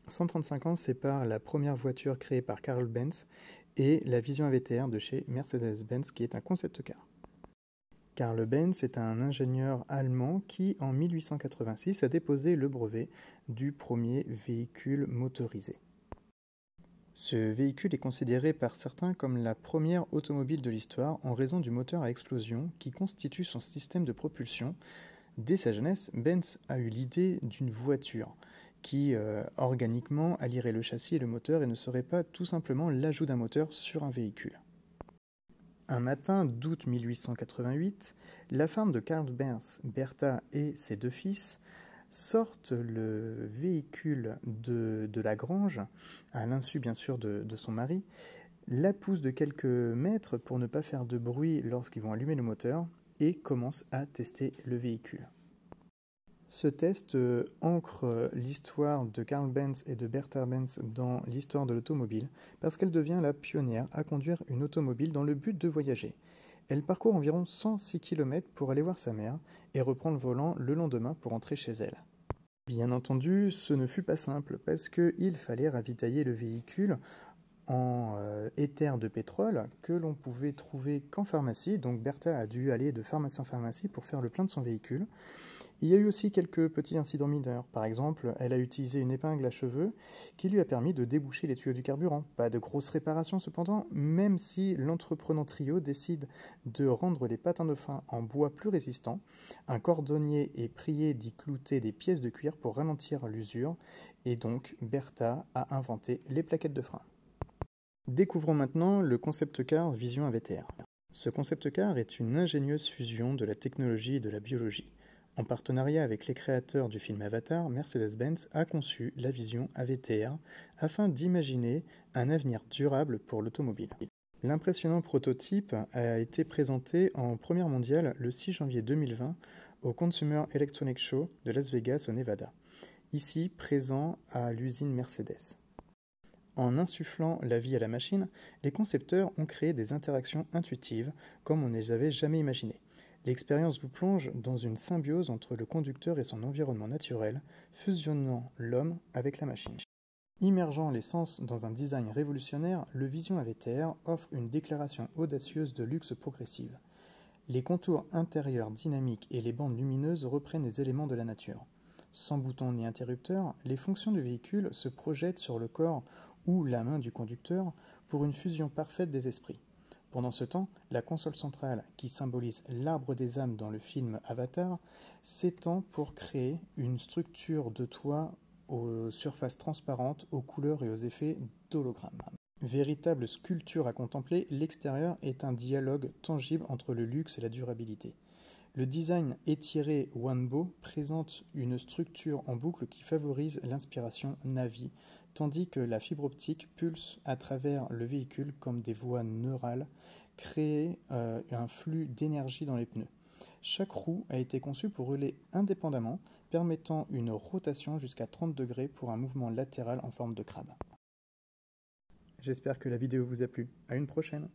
135 ans séparent la première voiture créée par Karl Benz et la Vision AVTR de chez Mercedes-Benz, qui est un concept car. Karl Benz est un ingénieur allemand qui, en 1886, a déposé le brevet du premier véhicule motorisé. Ce véhicule est considéré par certains comme la première automobile de l'histoire en raison du moteur à explosion qui constitue son système de propulsion. Dès sa jeunesse, Benz a eu l'idée d'une voiture qui, organiquement, allierait le châssis et le moteur et ne serait pas tout simplement l'ajout d'un moteur sur un véhicule. Un matin d'août 1888, la femme de Karl Benz, Bertha, et ses deux fils sortent le véhicule de la grange, à l'insu bien sûr de son mari, la poussent de quelques mètres pour ne pas faire de bruit lorsqu'ils vont allumer le moteur et commencent à tester le véhicule. Ce test ancre l'histoire de Karl Benz et de Bertha Benz dans l'histoire de l'automobile parce qu'elle devient la pionnière à conduire une automobile dans le but de voyager. Elle parcourt environ 106 km pour aller voir sa mère et reprend le volant le lendemain pour rentrer chez elle. Bien entendu, ce ne fut pas simple parce qu'il fallait ravitailler le véhicule en éther de pétrole que l'on pouvait trouver qu'en pharmacie. Donc Bertha a dû aller de pharmacie en pharmacie pour faire le plein de son véhicule. Il y a eu aussi quelques petits incidents mineurs. Par exemple, elle a utilisé une épingle à cheveux qui lui a permis de déboucher les tuyaux du carburant. Pas de grosses réparations cependant, même si l'entreprenant trio décide de rendre les patins de frein en bois plus résistants. Un cordonnier est prié d'y clouter des pièces de cuir pour ralentir l'usure, et donc Bertha a inventé les plaquettes de frein. Découvrons maintenant le concept car Vision AVTR. Ce concept car est une ingénieuse fusion de la technologie et de la biologie. En partenariat avec les créateurs du film Avatar, Mercedes-Benz a conçu la Vision AVTR afin d'imaginer un avenir durable pour l'automobile. L'impressionnant prototype a été présenté en première mondiale le 6 janvier 2020 au Consumer Electronics Show de Las Vegas au Nevada, ici présent à l'usine Mercedes. En insufflant la vie à la machine, les concepteurs ont créé des interactions intuitives comme on ne les avait jamais imaginées. L'expérience vous plonge dans une symbiose entre le conducteur et son environnement naturel, fusionnant l'homme avec la machine. Immergeant les sens dans un design révolutionnaire, le Vision AVTR offre une déclaration audacieuse de luxe progressive. Les contours intérieurs dynamiques et les bandes lumineuses reprennent les éléments de la nature. Sans bouton ni interrupteur, les fonctions du véhicule se projettent sur le corps ou la main du conducteur pour une fusion parfaite des esprits. Pendant ce temps, la console centrale, qui symbolise l'arbre des âmes dans le film Avatar, s'étend pour créer une structure de toit aux surfaces transparentes, aux couleurs et aux effets d'hologramme. Véritable sculpture à contempler, l'extérieur est un dialogue tangible entre le luxe et la durabilité. Le design étiré Wanbo présente une structure en boucle qui favorise l'inspiration Navi, tandis que la fibre optique pulse à travers le véhicule comme des voies neurales, créer un flux d'énergie dans les pneus. Chaque roue a été conçue pour rouler indépendamment, permettant une rotation jusqu'à 30 degrés pour un mouvement latéral en forme de crabe. J'espère que la vidéo vous a plu. À une prochaine!